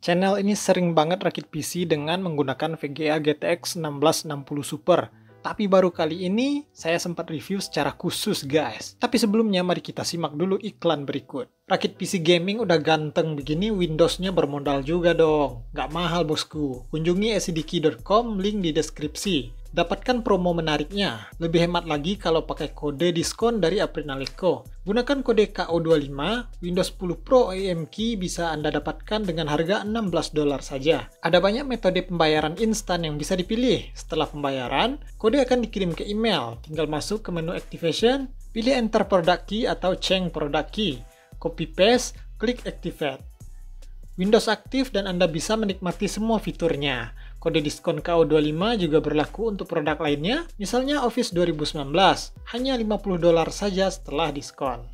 Channel ini sering banget rakit PC dengan menggunakan VGA GTX 1660 Super. Tapi baru kali ini saya sempat review secara khusus guys. Tapi sebelumnya mari kita simak dulu iklan berikut. Rakit PC gaming udah ganteng begini, Windows-nya bermodal juga dong. Nggak mahal bosku. Kunjungi acdkey.com, link di deskripsi. Dapatkan promo menariknya. Lebih hemat lagi kalau pakai kode diskon dari Aprinaleco. Gunakan kode KO25, Windows 10 Pro AMK bisa Anda dapatkan dengan harga $16 saja. Ada banyak metode pembayaran instan yang bisa dipilih. Setelah pembayaran, kode akan dikirim ke email. Tinggal masuk ke menu Activation, pilih Enter Product Key atau Change Product Key. Copy paste, klik Activate. Windows aktif dan Anda bisa menikmati semua fiturnya. Kode diskon KO25 juga berlaku untuk produk lainnya, misalnya Office 2019, hanya $50 saja setelah diskon.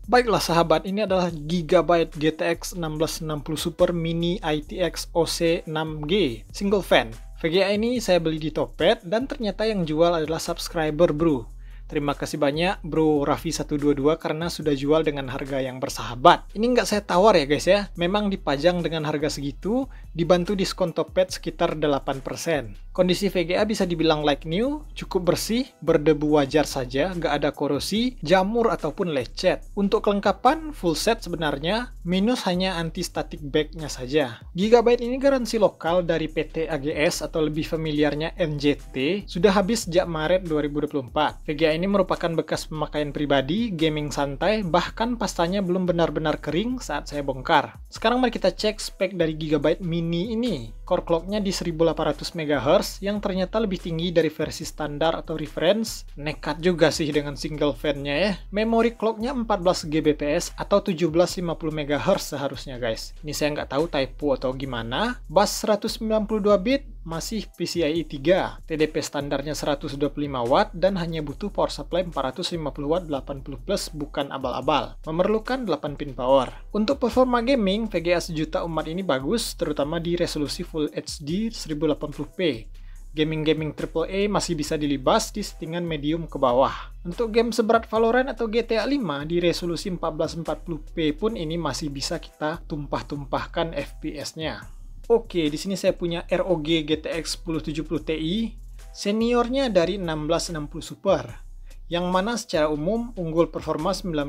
Baiklah sahabat, ini adalah Gigabyte GTX 1660 Super Mini ITX OC 6G Single Fan. VGA ini saya beli di Topet dan ternyata yang jual adalah subscriber bro. Terima kasih banyak bro Raffi122 karena sudah jual dengan harga yang bersahabat. Ini nggak saya tawar ya guys ya. Memang dipajang dengan harga segitu, dibantu diskon Topet sekitar 8%. Kondisi VGA bisa dibilang like new, cukup bersih, berdebu wajar saja, nggak ada korosi, jamur ataupun lecet. Untuk kelengkapan, full set sebenarnya, minus hanya anti-static back-nya saja. Gigabyte ini garansi lokal dari PT AGS atau lebih familiarnya NJT, sudah habis sejak Maret 2024. VGA ini merupakan bekas pemakaian pribadi, gaming santai, bahkan pastanya belum benar-benar kering saat saya bongkar. Sekarang mari kita cek spek dari Gigabyte Mini ini. Core clock-nya di 1800 MHz yang ternyata lebih tinggi dari versi standar atau reference. Nekat juga sih dengan single fan-nya ya. Memory clock-nya 14 Gbps atau 1750 MHz seharusnya guys. Ini saya nggak tahu typo atau gimana. Bus 192 bit, masih PCIe 3. TDP standarnya 125 watt dan hanya butuh power supply 450 watt 80 plus, bukan abal-abal. Memerlukan 8 pin power. Untuk performa gaming, VGA sejuta umat ini bagus, terutama di resolusi Full HD 1080p. Gaming AAA masih bisa dilibas di settingan medium ke bawah. Untuk game seberat Valorant atau GTA 5 di resolusi 1440p pun ini masih bisa kita tumpah-tumpahkan FPS-nya. Oke, di sini saya punya ROG GTX 1070 Ti, seniornya dari 1660 Super, yang mana secara umum unggul performa 19%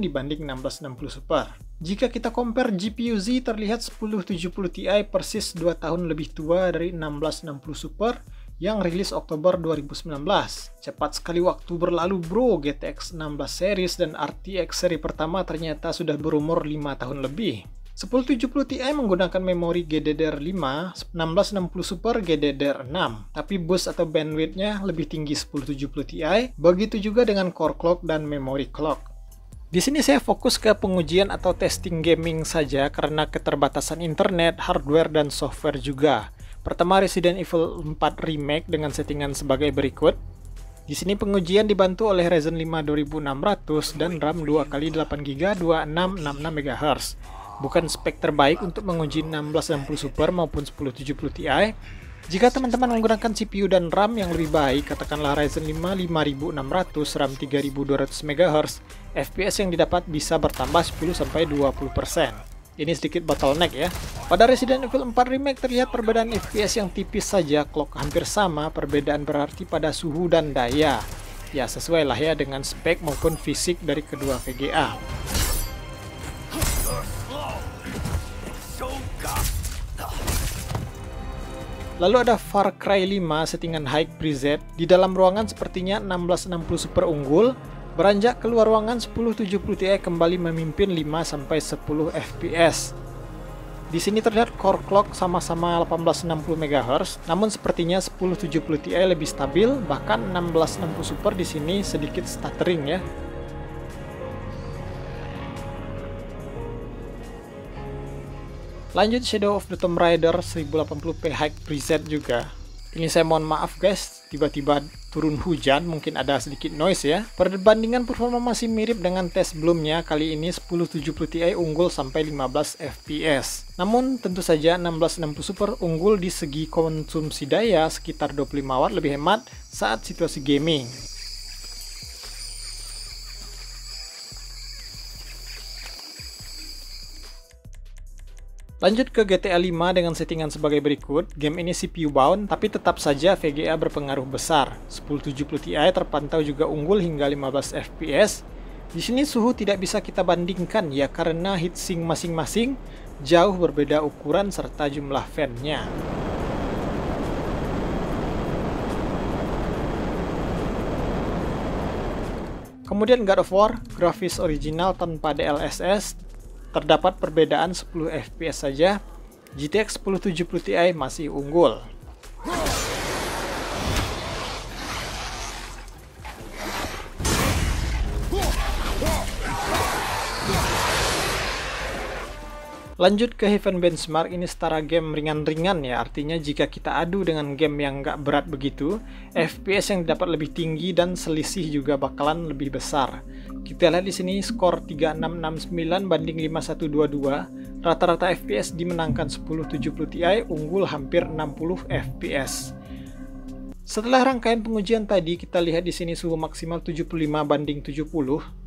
dibanding 1660 Super. Jika kita compare GPU-Z, terlihat 1070 Ti persis 2 tahun lebih tua dari 1660 Super yang rilis Oktober 2019. Cepat sekali waktu berlalu bro, GTX 16 series dan RTX seri pertama ternyata sudah berumur 5 tahun lebih. 1070 Ti menggunakan memori GDDR5 1660 Super GDDR6, tapi boost atau bandwidth-nya lebih tinggi 1070 Ti, begitu juga dengan core clock dan memory clock. Di sini saya fokus ke pengujian atau testing gaming saja karena keterbatasan internet, hardware, dan software juga. Pertama, Resident Evil 4 Remake dengan settingan sebagai berikut. Di sini pengujian dibantu oleh Ryzen 5 2600 dan RAM 2x8GB 2666 MHz. Bukan spek terbaik untuk menguji 1660 Super maupun 1070 Ti. Jika teman-teman menggunakan CPU dan RAM yang lebih baik, katakanlah Ryzen 5 5600, RAM 3200 MHz, FPS yang didapat bisa bertambah 10-20%. Ini sedikit bottleneck ya. Pada Resident Evil 4 Remake terlihat perbedaan FPS yang tipis saja, clock hampir sama, perbedaan berarti pada suhu dan daya. Ya sesuai lah ya dengan spek maupun fisik dari kedua VGA. Lalu ada Far Cry 5 settingan high preset. Di dalam ruangan sepertinya 1660 Super unggul. Beranjak keluar ruangan 1070 Ti kembali memimpin 5-10 FPS. Di sini terlihat core clock sama-sama 1860 MHz, namun sepertinya 1070 Ti lebih stabil, bahkan 1660 Super di sini sedikit stuttering ya. Lanjut Shadow of the Tomb Raider 1080p high preset juga. Ini saya mohon maaf guys, tiba-tiba turun hujan, mungkin ada sedikit noise ya. Perbandingan performa masih mirip dengan tes sebelumnya, kali ini 1070 Ti unggul sampai 15 FPS. Namun tentu saja 1660 Super unggul di segi konsumsi daya sekitar 25 watt lebih hemat saat situasi gaming. Lanjut ke GTA 5 dengan settingan sebagai berikut. Game ini CPU bound, tapi tetap saja VGA berpengaruh besar. 1070 Ti terpantau juga unggul hingga 15 fps. Di sini suhu tidak bisa kita bandingkan ya, karena heatsink masing-masing jauh berbeda ukuran serta jumlah fan-nya. Kemudian God of War, grafis original tanpa DLSS, terdapat perbedaan 10 fps saja. GTX 1070 Ti masih unggul. Lanjut ke Heaven Benchmark, ini setara game ringan-ringan ya, artinya jika kita adu dengan game yang nggak berat begitu, FPS yang dapat lebih tinggi dan selisih juga bakalan lebih besar. Kita lihat di sini skor 3669 banding 5122, rata-rata FPS dimenangkan 1070 Ti, unggul hampir 60 FPS. Setelah rangkaian pengujian tadi, kita lihat di sini suhu maksimal 75 banding 70.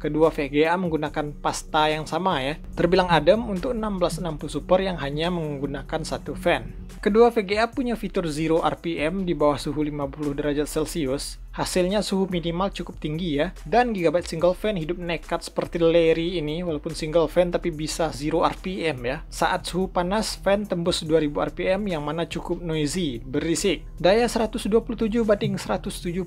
Kedua VGA menggunakan pasta yang sama ya. Terbilang adem untuk 1660 Super yang hanya menggunakan satu fan. Kedua VGA punya fitur Zero RPM di bawah suhu 50 derajat Celcius. Hasilnya suhu minimal cukup tinggi ya. Dan Gigabyte single fan hidup nekat seperti Larry ini, walaupun single fan tapi bisa Zero RPM ya. Saat suhu panas, fan tembus 2000 RPM yang mana cukup noisy, berisik. Daya 127 banding 178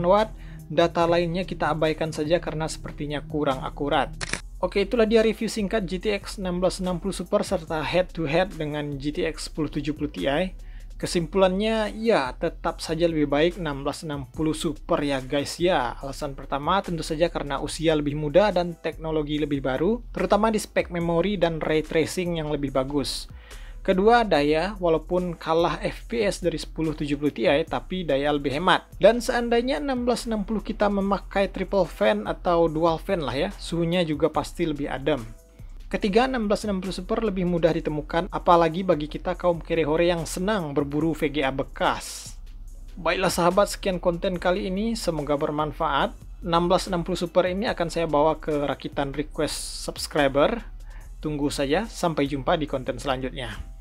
watt. Data lainnya kita abaikan saja karena sepertinya kurang akurat. Oke, itulah dia review singkat GTX 1660 Super serta head-to-head dengan GTX 1070 Ti. Kesimpulannya, ya tetap saja lebih baik 1660 Super ya guys ya. Alasan pertama tentu saja karena usia lebih muda dan teknologi lebih baru, terutama di spek memori dan ray tracing yang lebih bagus. Kedua, daya, walaupun kalah FPS dari 1070 Ti, tapi daya lebih hemat. Dan seandainya 1660 kita memakai triple fan atau dual fan lah ya, suhunya juga pasti lebih adem. Ketiga, 1660 Super lebih mudah ditemukan, apalagi bagi kita kaum kere-hore yang senang berburu VGA bekas. Baiklah sahabat, sekian konten kali ini, semoga bermanfaat. 1660 Super ini akan saya bawa ke rakitan request subscriber. Tunggu saja, sampai jumpa di konten selanjutnya.